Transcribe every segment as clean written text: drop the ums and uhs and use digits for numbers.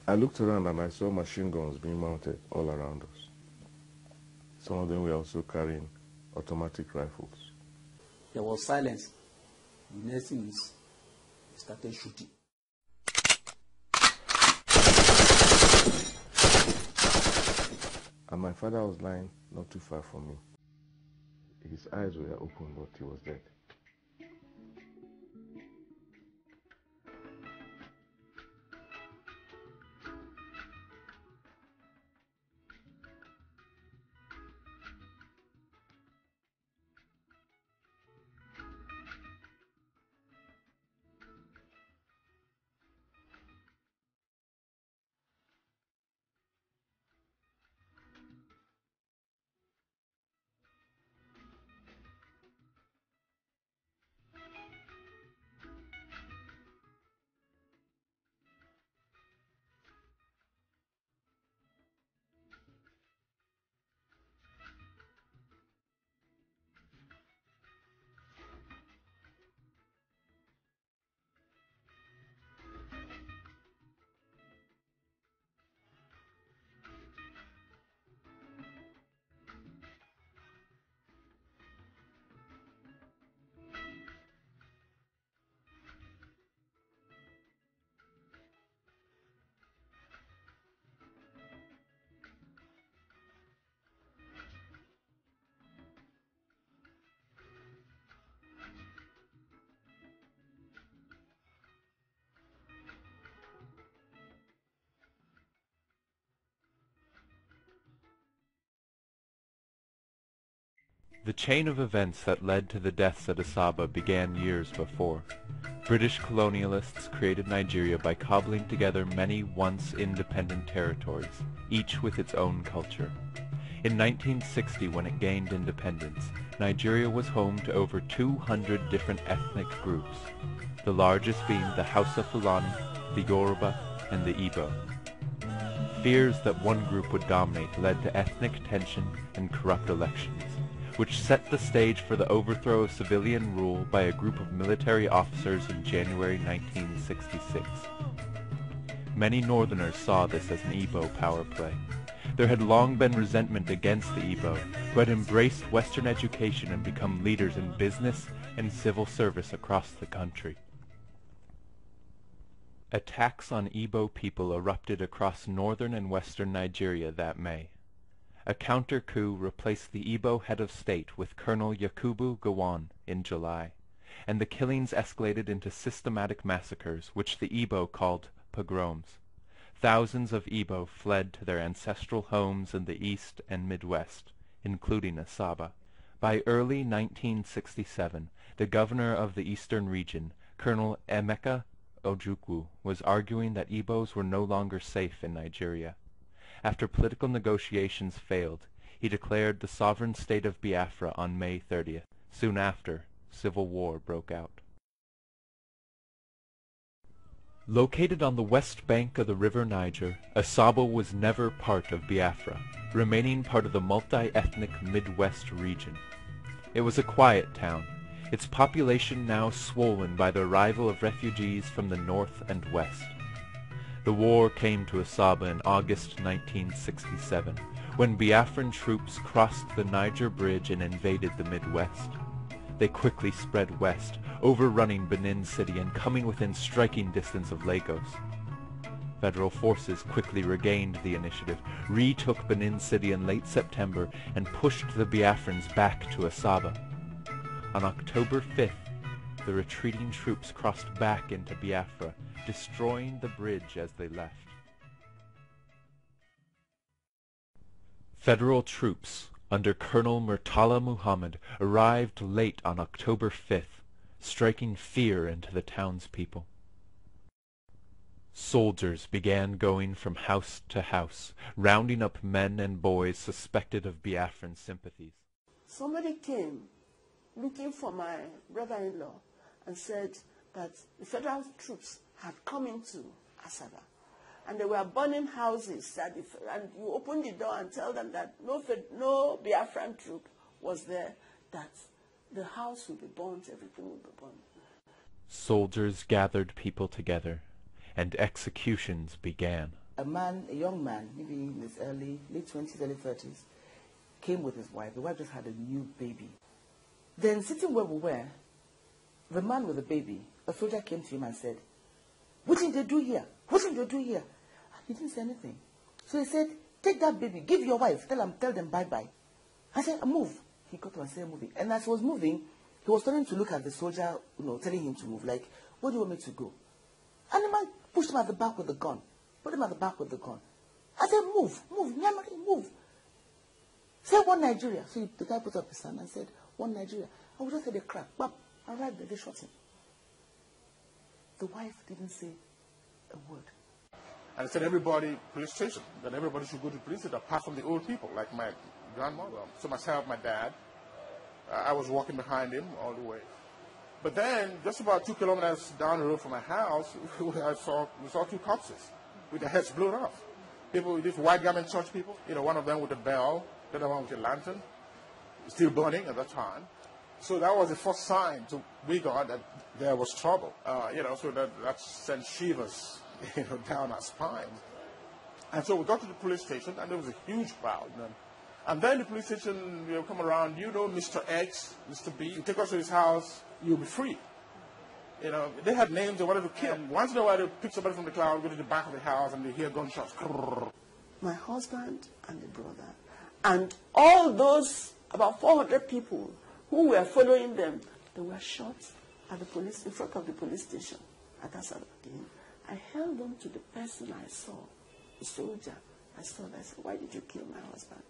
I looked around and I saw machine guns being mounted all around us. Some of them were also carrying automatic rifles. There was silence. The next thing is, we started shooting. And my father was lying not too far from me. His eyes were open, but he was dead. The chain of events that led to the deaths at Asaba began years before. British colonialists created Nigeria by cobbling together many once independent territories, each with its own culture. In 1960, when it gained independence, Nigeria was home to over 200 different ethnic groups, the largest being the Hausa Fulani, the Yoruba, and the Igbo. Fears that one group would dominate led to ethnic tension and corrupt elections, which set the stage for the overthrow of civilian rule by a group of military officers in January 1966. Many Northerners saw this as an Igbo power play. There had long been resentment against the Igbo, who had embraced Western education and become leaders in business and civil service across the country. Attacks on Igbo people erupted across northern and western Nigeria that May. A counter-coup replaced the Igbo head of state with Colonel Yakubu Gowon in July, and the killings escalated into systematic massacres, which the Igbo called pogroms. Thousands of Igbo fled to their ancestral homes in the east and Midwest, including Asaba. By early 1967, the governor of the eastern region, Colonel Emeka Ojukwu, was arguing that Igbos were no longer safe in Nigeria. After political negotiations failed, he declared the sovereign state of Biafra on May 30th. Soon after, civil war broke out. Located on the west bank of the river Niger, Asaba was never part of Biafra, remaining part of the multi-ethnic Midwest region. It was a quiet town, its population now swollen by the arrival of refugees from the north and west. The war came to Asaba in August 1967, when Biafran troops crossed the Niger Bridge and invaded the Midwest. They quickly spread west, overrunning Benin City and coming within striking distance of Lagos. Federal forces quickly regained the initiative, retook Benin City in late September, and pushed the Biafrans back to Asaba. On October 5th, the retreating troops crossed back into Biafra, destroying the bridge as they left. Federal troops under Colonel Murtala Muhammad arrived late on October 5th, striking fear into the townspeople. Soldiers began going from house to house, rounding up men and boys suspected of Biafran sympathies. Somebody came looking for my brother-in-law and said that the federal troops had come into Asaba and they were burning houses, and you open the door and tell them that no Biafran troop was there, that the house will be burnt, everything will be burnt. Soldiers gathered people together, and executions began. a young man, maybe in his late 20s, early 30s, came with his wife. The wife just had a new baby. Then sitting where we were, the man with the baby, a soldier came to him and said, "What did they do here? What did they do here?" He didn't say anything. So he said, "Take that baby, give your wife, tell them bye-bye." I said, "Move." He got to and started moving. And as he was moving, he was starting to look at the soldier, telling him to move. Like, "Where do you want me to go?" And the man pushed him at the back with the gun. Put him at the back with the gun. I said, "Move, move." Say, "One Nigeria." So the guy put up his hand and said, "One Nigeria." I would just heard a crack. Bam. I arrived there, they shot him. The wife didn't say a word. And I said, everybody, police station. That everybody should go to police station, apart from the old people, like my grandmother. So myself, my dad, I was walking behind him all the way. But then, just about 2 kilometers down the road from my house, we saw 2 corpses with their heads blown off. People, these white garment church people, one of them with a bell, the other one with a lantern, still burning at that time. So that was the first sign we got that there was trouble. So that sent shivers, down our spines. And so we got to the police station, and there was a huge crowd. And then the police station will come around, Mr. X, Mr. B, you take us to his house, you'll be free. They had names they wanted to kill. Once in a while, they pick somebody from the crowd, go to the back of the house, and they hear gunshots. My husband and the brother, and all those about 400 people who were following them, they were shot at the police, in front of the police station at Asaba. I held on to the person I saw, the soldier. I said, "Why did you kill my husband?"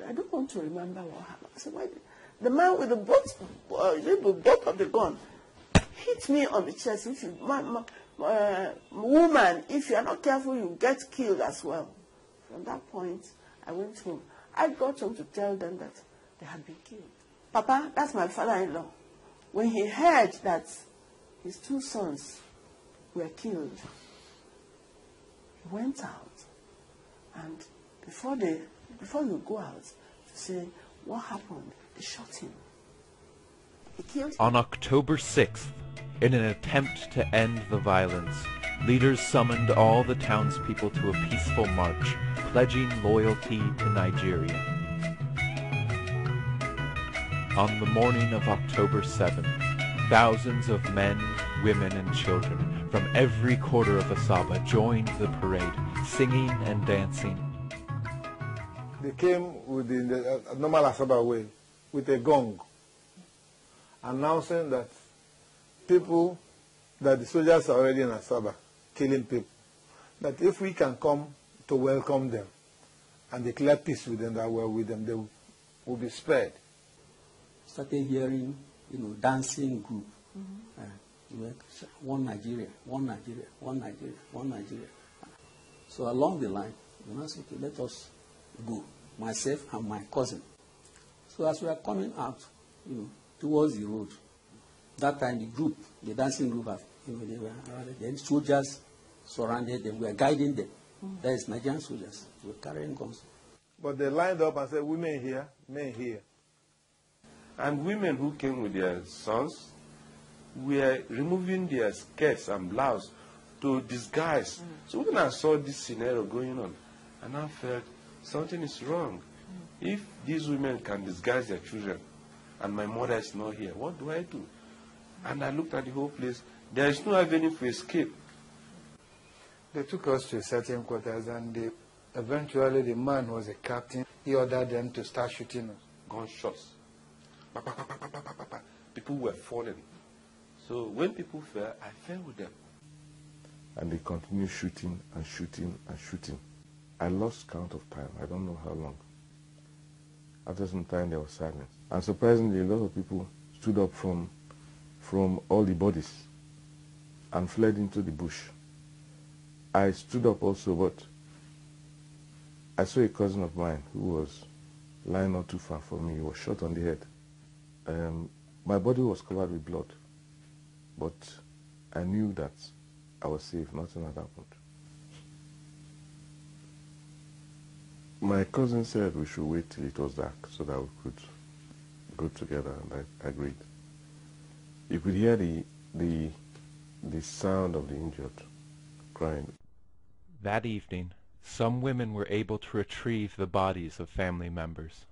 I don't want to remember what happened. I said, "Why did..." The man with the butt of the gun hit me on the chest. If you, woman, if you are not careful, you get killed as well. From that point, I went home. I got home to tell them that they had been killed. Papa, that's my father-in-law. When he heard that his 2 sons were killed, he went out. And before you go out to say, "What happened?" they shot him. He killed him. On October 6th, in an attempt to end the violence, leaders summoned all the townspeople to a peaceful march, pledging loyalty to Nigeria. On the morning of October 7th, thousands of men, women, and children from every quarter of Asaba joined the parade, singing and dancing. They came with the normal Asaba way, with a gong, announcing that the soldiers are already in Asaba, killing people, that if we can come to welcome them and declare peace with them, that we're with them, they will be spared. Started hearing, dancing group. One Nigeria, one Nigeria, one Nigeria, one Nigeria. So along the line, I said, "Okay, let us go." Myself and my cousin. So as we are coming out, towards the road, that time the dancing group, they were around. Then soldiers surrounded them. We were guiding them. That is Nigerian soldiers. We were carrying guns. But they lined up and said, "Women here, men here." And women who came with their sons were removing their skirts and blouse to disguise. So when I saw this scenario going on, and I felt something is wrong. If these women can disguise their children, and my mother is not here, what do I do? And I looked at the whole place. There is no avenue for escape. They took us to certain quarters, and eventually the man who was a captain. He ordered them to start shooting us. Gunshots. Pa, pa, pa, pa, pa, pa, pa, pa. People were falling. So when people fell, I fell with them. And they continued shooting and shooting and shooting. I lost count of time. I don't know how long. After some time, there was silence. And surprisingly, a lot of people stood up from all the bodies and fled into the bush. I stood up also, but I saw a cousin of mine who was lying not too far from me. He was shot on the head. My body was covered with blood, but I knew that I was safe. Nothing had happened. My cousin said we should wait till it was dark so that we could go together, and I agreed. You could hear the sound of the injured crying. That evening, some women were able to retrieve the bodies of family members.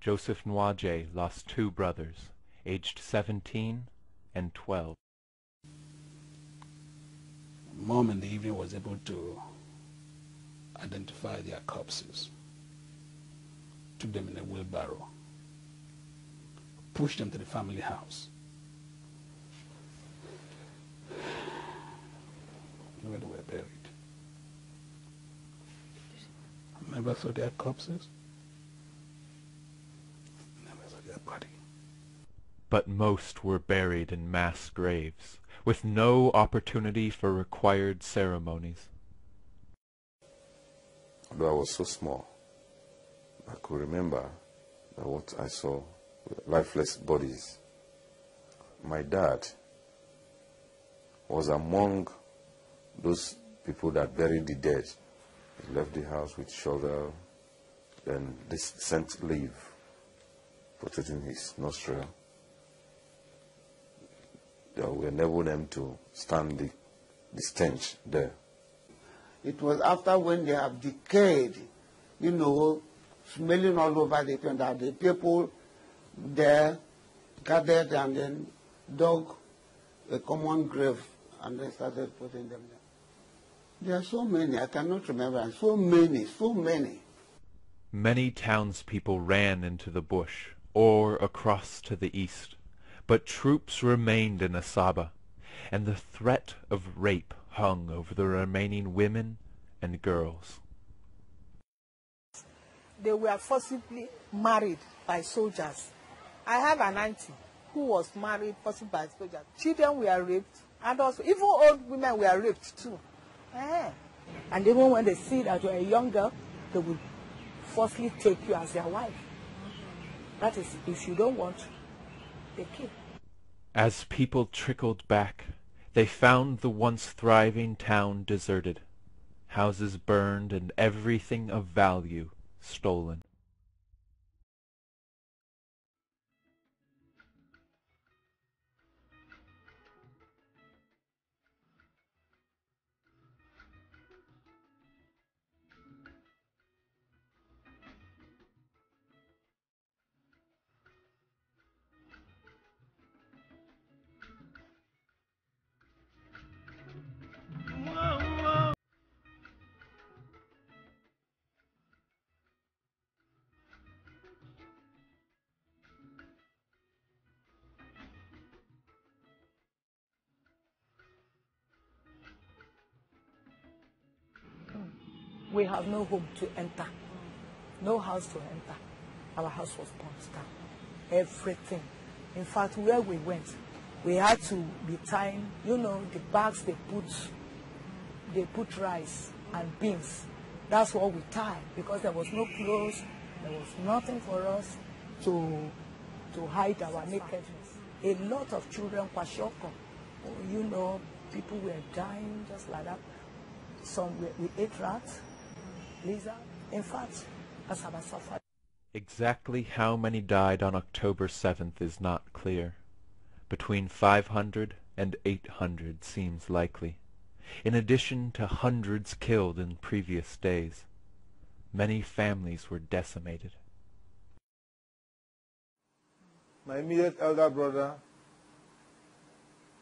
Joseph Nwaje lost 2 brothers, aged 17 and 12. Mom in the evening was able to identify their corpses, took them in a wheelbarrow, pushed them to the family house, where they were buried. I never saw their corpses, never saw their body. But most were buried in mass graves, with no opportunity for required ceremonies. Although I was so small, I could remember that what I saw, lifeless bodies. My dad was among those people that buried the dead. He left the house with shovel, then they sent leaf, put it in his nostril. They will enable them to stand the stench there. It was after when they have decayed, you know, smelling all over the place, that the people there gathered and then dug a common grave and then started putting them there. There are so many, I cannot remember, so many, so many. Many townspeople ran into the bush or across to the east, but troops remained in Asaba, and the threat of rape hung over the remaining women and girls. They were forcibly married by soldiers. I have an auntie who was married forcibly by soldiers. Children were raped, and also even old women were raped too. And even when they see that you're a young girl, they will forcibly take you as their wife. That is, if you don't want, they kill. As people trickled back, they found the once thriving town deserted, houses burned and everything of value stolen. We have no home to enter, no house to enter. Our house was burnt down. Everything. In fact, where we went, we had to be tying, you know, the bags they put rice and beans. That's what we tied, because there was no clothes, there was nothing for us to hide our nakedness. A lot of children were shocked. You know, people were dying just like that. Some we ate rats, lizard. In fact, Asaba suffered. Exactly how many died on October 7th is not clear. Between 500 and 800 seems likely, in addition to hundreds killed in previous days. Many families were decimated. My immediate elder brother,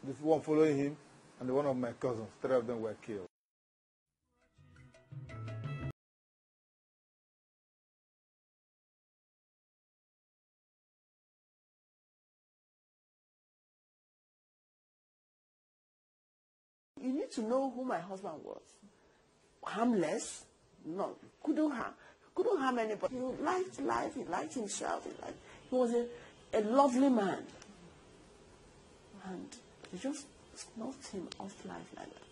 this one following him, and one of my cousins, 3 of them were killed. You need to know who my husband was. Harmless, no, couldn't harm anybody. He liked life, he liked himself, he was a lovely man. And they just knocked him off life like that.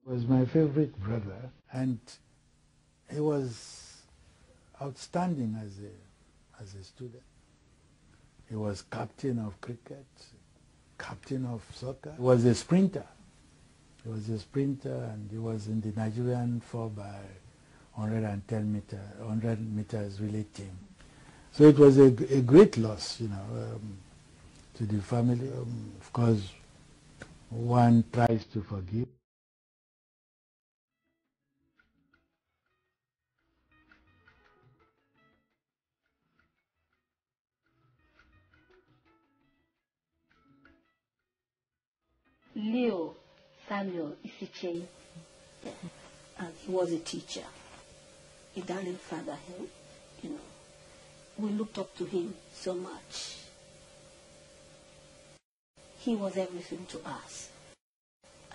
Was my favorite brother, and he was outstanding as as a student. He was captain of cricket, captain of soccer. He was a sprinter. He was a sprinter, and he was in the Nigerian 4x100 meters relay team. So it was a great loss, you know, to the family. Of course, one tries to forgive. Leo Samuel Isiche, and he was a teacher, a darling father. You know, we looked up to him so much. He was everything to us,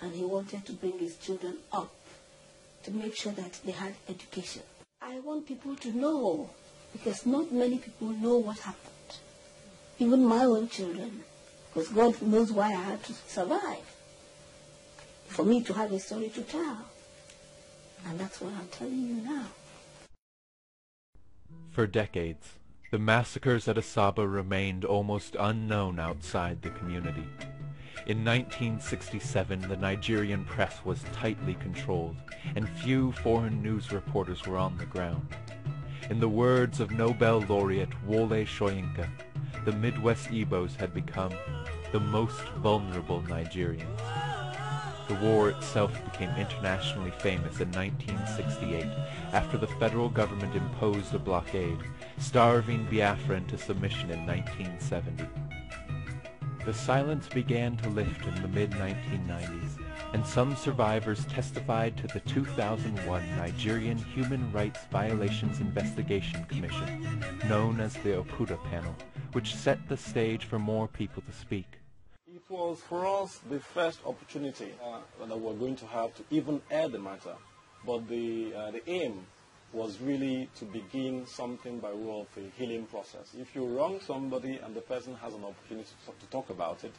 and he wanted to bring his children up to make sure that they had education. I want people to know, because not many people know what happened. Even my own children, because God knows why I had to survive, for me to have a story to tell. And that's what I'm telling you now. For decades, the massacres at Asaba remained almost unknown outside the community. In 1967, the Nigerian press was tightly controlled, and few foreign news reporters were on the ground. In the words of Nobel laureate Wole Soyinka, the Midwest Igbos had become the most vulnerable Nigerians. The war itself became internationally famous in 1968 after the federal government imposed a blockade, starving Biafran into submission in 1970. The silence began to lift in the mid-1990s, and some survivors testified to the 2001 Nigerian Human Rights Violations Investigation Commission, known as the Oputa Panel, which set the stage for more people to speak. It was for us the first opportunity that we were going to have to even air the matter, but the aim was really to begin something by way of a healing process. If you wrong somebody and the person has an opportunity to talk about it,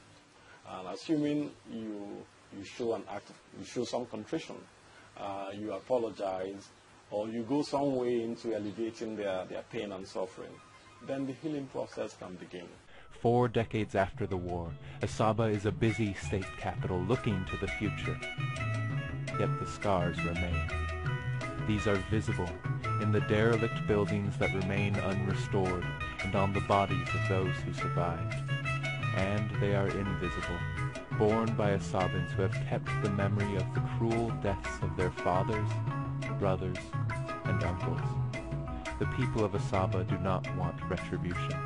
and assuming you show an act, you show some contrition, you apologize, or you go some way into alleviating their pain and suffering, then the healing process can begin. 4 decades after the war, Asaba is a busy state capital looking to the future. Yet the scars remain. These are visible in the derelict buildings that remain unrestored and on the bodies of those who survived. And they are invisible, borne by Asabans who have kept the memory of the cruel deaths of their fathers, brothers, and uncles. The people of Asaba do not want retribution,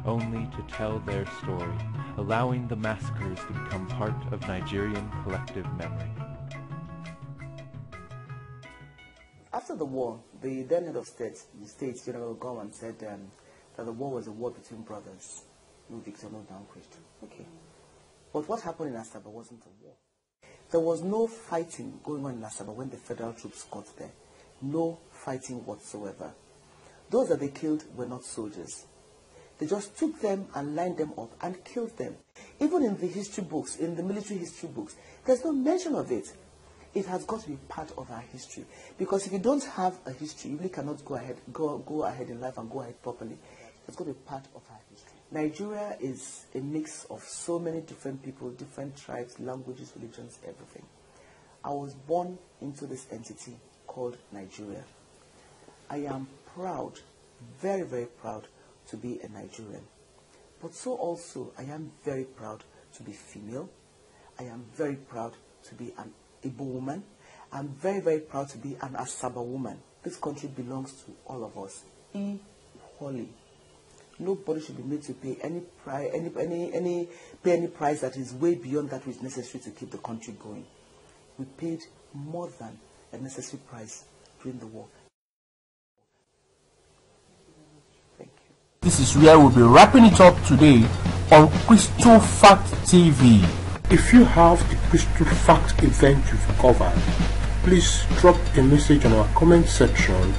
only to tell their story, allowing the massacres to become part of Nigerian collective memory. After the war, the then head of state, the state General Gowan, said that the war was a war between brothers. No victor, no vanquished. Okay. But what happened in Asaba wasn't a war. There was no fighting going on in Asaba when the federal troops got there. No fighting whatsoever. Those that they killed were not soldiers. They just took them and lined them up and killed them. Even in the history books, in the military history books, there's no mention of it. It has got to be part of our history. Because if you don't have a history, you really cannot go ahead in life and go ahead properly. It's got to be part of our history. Nigeria is a mix of so many different people, different tribes, languages, religions, everything. I was born into this entity called Nigeria. I am proud, very, very proud to be a Nigerian. But so also, I am very proud to be female. I am very proud to be an Igbo woman. I'm very, very proud to be an Asaba woman. This country belongs to all of us equally. Nobody should be made to pay any price that is way beyond that which is necessary to keep the country going. We paid more than a necessary price during the war. Thank you. This is where we'll be wrapping it up today on Crystalfact TV. If you have the Crystalfact event you've covered, please drop a message on our comment section.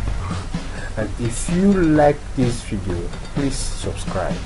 And if you like this video, please subscribe.